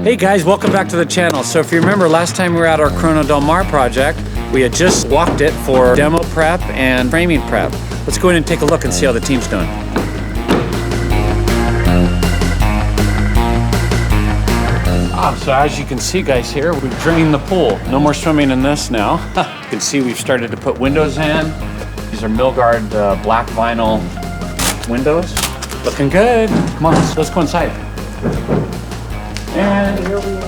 Hey guys, welcome back to the channel. So if you remember last time we were at our Corona Del Mar project, we had just walked it for demo prep and framing prep. Let's go in and take a look and see how the team's doing. So as you can see guys here, we've drained the pool. No more swimming in this now. You can see we've started to put windows in. These are Milgard black vinyl windows. Looking good. Come on, let's go inside. And here we are.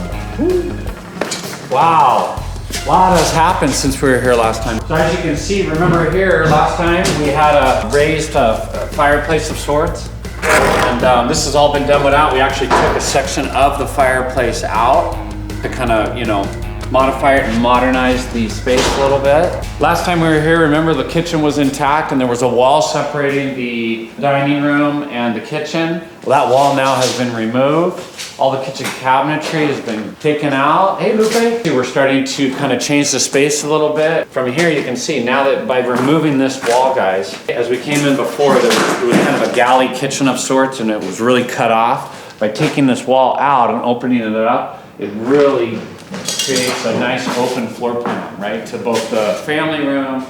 Wow, a lot has happened since we were here last time. So as you can see, remember here last time we had a raised fireplace of sorts. And this has all been demoed out. We actually took a section of the fireplace out to kind of, modify it and modernize the space a little bit. Last time we were here, remember the kitchen was intact and there was a wall separating the dining room and the kitchen. Well, that wall now has been removed. All the kitchen cabinetry has been taken out. Hey, Lupe. We're starting to kind of change the space a little bit. From here, you can see now that by removing this wall, guys, as we came in before, it was kind of a galley kitchen of sorts and it was really cut off. By taking this wall out and opening it up, it really creates a nice open floor plan, right, to both the family room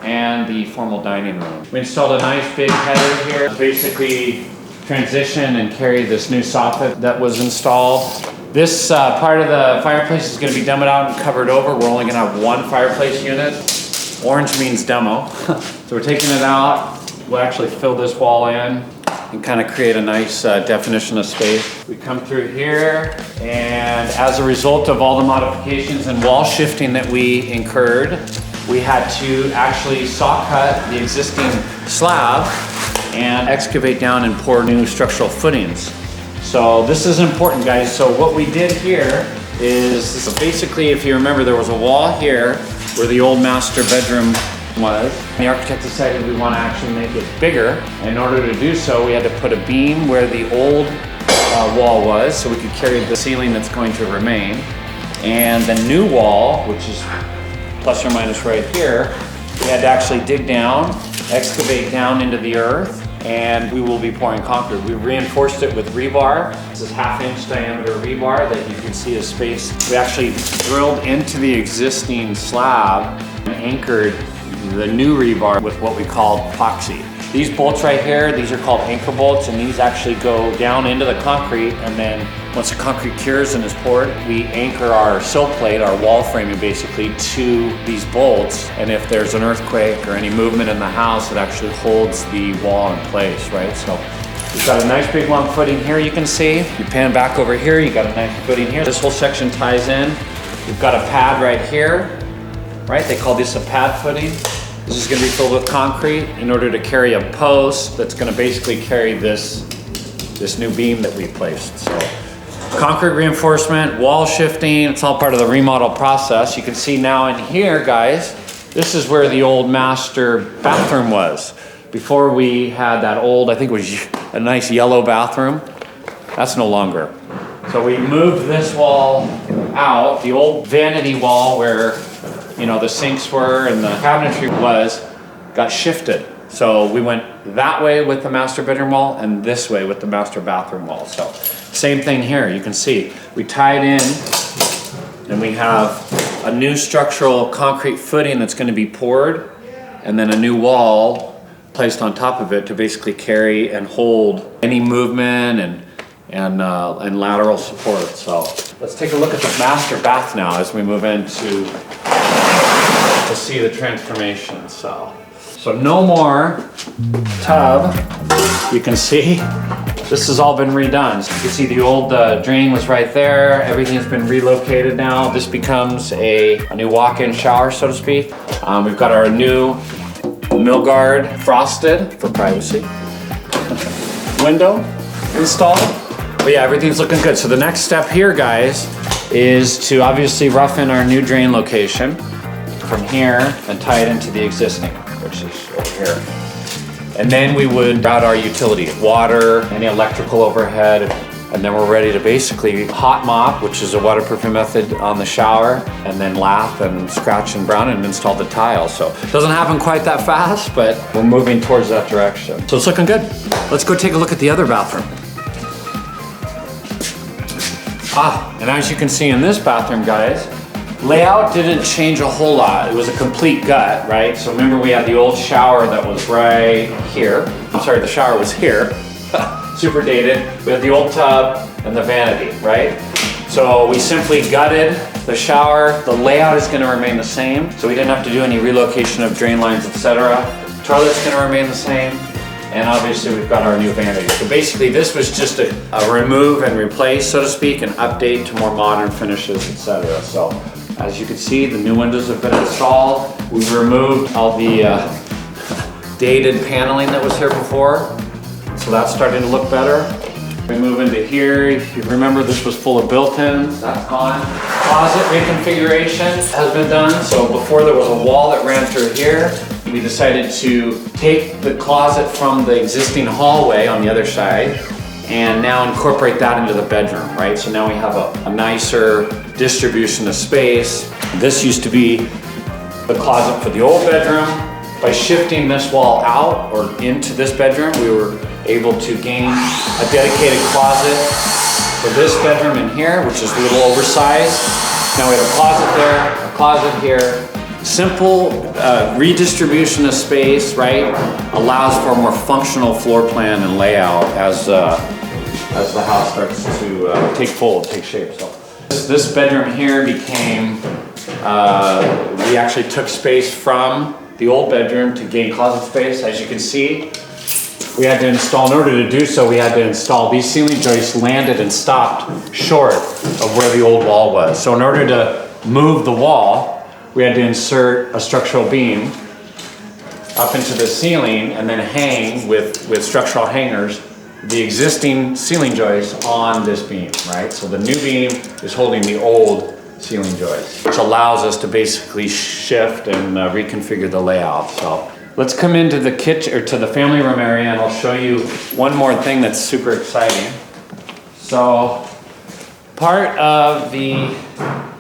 and the formal dining room. We installed a nice big header here, basically transition and carry this new soffit that was installed. This part of the fireplace is going to be demoed out and covered over. We're only going to have one fireplace unit. Orange means demo. So we're taking it out. We'll actually fill this wall in and kind of create a nice definition of space. We come through here, and as a result of all the modifications and wall shifting that we incurred, we had to actually saw cut the existing slab and excavate down and pour new structural footings. So this is important, guys. So what we did here is basically, if you remember, there was a wall here where the old master bedroom was. The architect decided we want to actually make it bigger. In order to do so, we had to put a beam where the old wall was so we could carry the ceiling that's going to remain. And the new wall, which is plus or minus right here, we had to actually dig down, excavate down into the earth, and we will be pouring concrete. We reinforced it with rebar. This is 1/2-inch diameter rebar that you can see is spaced. We actually drilled into the existing slab and anchored the new rebar with what we call epoxy. These bolts right here, these are called anchor bolts, and these actually go down into the concrete, and then once the concrete cures and is poured, we anchor our sill plate, our wall framing basically, to these bolts. And if there's an earthquake or any movement in the house, it actually holds the wall in place, right? So we've got a nice big long footing here, you can see. You pan back over here, you got a nice footing here. This whole section ties in. We've got a pad right here, right? They call this a pad footing. This is going to be filled with concrete in order to carry a post that's going to basically carry this new beam that we placed. So concrete reinforcement, wall shifting, it's all part of the remodel process. You can see now in here, guys, this is where the old master bathroom was. Before we had that old, I think it was a nice yellow bathroom. That's no longer. So we moved this wall out, the old vanity wall where the sinks were and the cabinetry got shifted. So we went that way with the master bedroom wall and this way with the master bathroom wall. So same thing here, you can see. We tied in and we have a new structural concrete footing that's going to be poured and then a new wall placed on top of it to basically carry and hold any movement and lateral support. So let's take a look at the master bath now as we move into to see the transformation. So no more tub. You can see this has all been redone. So you can see the old drain was right there. Everything has been relocated now. This becomes a new walk-in shower, so to speak. We've got our new Milgard frosted for privacy window installed. But yeah, everything's looking good. So the next step here, guys, is to obviously rough in our new drain location from here and tie it into the existing, which is over here. And then we would route our utility, water, any electrical overhead, and then we're ready to basically hot mop, which is a waterproofing method on the shower, and then lap and scratch and brown and install the tile. So it doesn't happen quite that fast, but we're moving towards that direction. So it's looking good. Let's go take a look at the other bathroom. And as you can see in this bathroom, guys, layout didn't change a whole lot. It was a complete gut, right? So remember we had the old shower that was right here. I'm sorry, the shower was here. Super dated. We had the old tub and the vanity, right? So we simply gutted the shower. The layout is gonna remain the same. So we didn't have to do any relocation of drain lines, etc. Toilet's gonna remain the same. And obviously we've got our new vanity. So basically this was just a remove and replace, so to speak, an update to more modern finishes, etc. So as you can see, the new windows have been installed. We've removed all the dated paneling that was here before. So that's starting to look better. We move into here. If you remember, this was full of built-ins, that's gone. Closet reconfiguration has been done. So before there was a wall that ran through here. We decided to take the closet from the existing hallway on the other side and now incorporate that into the bedroom, right? So now we have a nicer distribution of space. This used to be the closet for the old bedroom. By shifting this wall out or into this bedroom, we were able to gain a dedicated closet for this bedroom in here, which is a little oversized. Now we have a closet there, a closet here. Simple redistribution of space, right? Allows for a more functional floor plan and layout as the house starts to take shape. So this bedroom here became, we actually took space from the old bedroom to gain closet space. As you can see, we had to install, in order to do so, we had to install these ceiling joists landed and stopped short of where the old wall was. So in order to move the wall, we had to insert a structural beam up into the ceiling and then hang with structural hangers the existing ceiling joists on this beam, right? So the new beam is holding the old ceiling joist, which allows us to basically shift and reconfigure the layout. So let's come into the kitchen, or to the family room area, and I'll show you one more thing that's super exciting. So part of the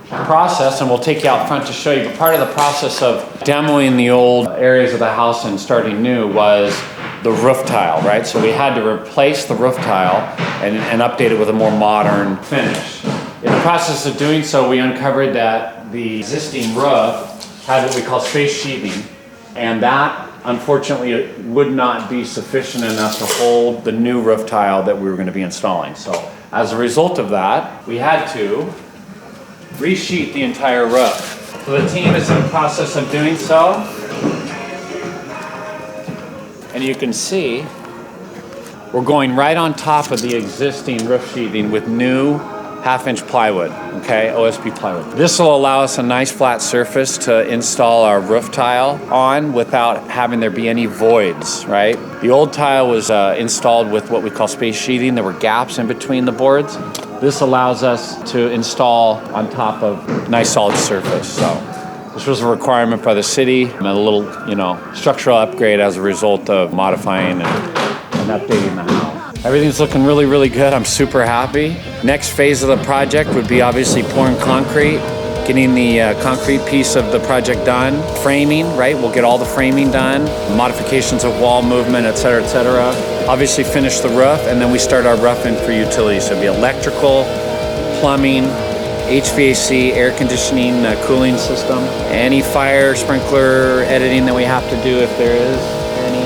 process, and we'll take you out front to show you, but part of the process of demoing the old areas of the house and starting new was the roof tile, right? So we had to replace the roof tile and update it with a more modern finish. In the process of doing so, we uncovered that the existing roof had what we call space sheathing, and that unfortunately would not be sufficient enough to hold the new roof tile that we were going to be installing. So as a result of that, we had to resheet the entire roof. So the team is in the process of doing so. And you can see we're going right on top of the existing roof sheathing with new 1/2-inch plywood, okay, OSB plywood. This will allow us a nice flat surface to install our roof tile on without having there be any voids, right? The old tile was installed with what we call space sheathing. There were gaps in between the boards. This allows us to install on top of nice solid surface. So this was a requirement by the city, and a little, structural upgrade as a result of modifying and updating the house. Everything's looking really, really good. I'm super happy. Next phase of the project would be obviously pouring concrete, getting the concrete piece of the project done. Framing, right? We'll get all the framing done. Modifications of wall movement, et cetera, et cetera. Obviously finish the roof, and then we start our roughing for utilities. So it'll be electrical, plumbing, HVAC, air conditioning, cooling system, any fire sprinkler editing that we have to do if there is any,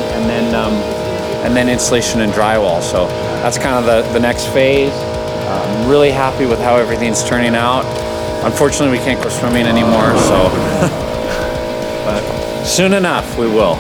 and then insulation and drywall. So that's kind of the next phase. I'm really happy with how everything's turning out. Unfortunately, we can't go swimming anymore, so but soon enough we will.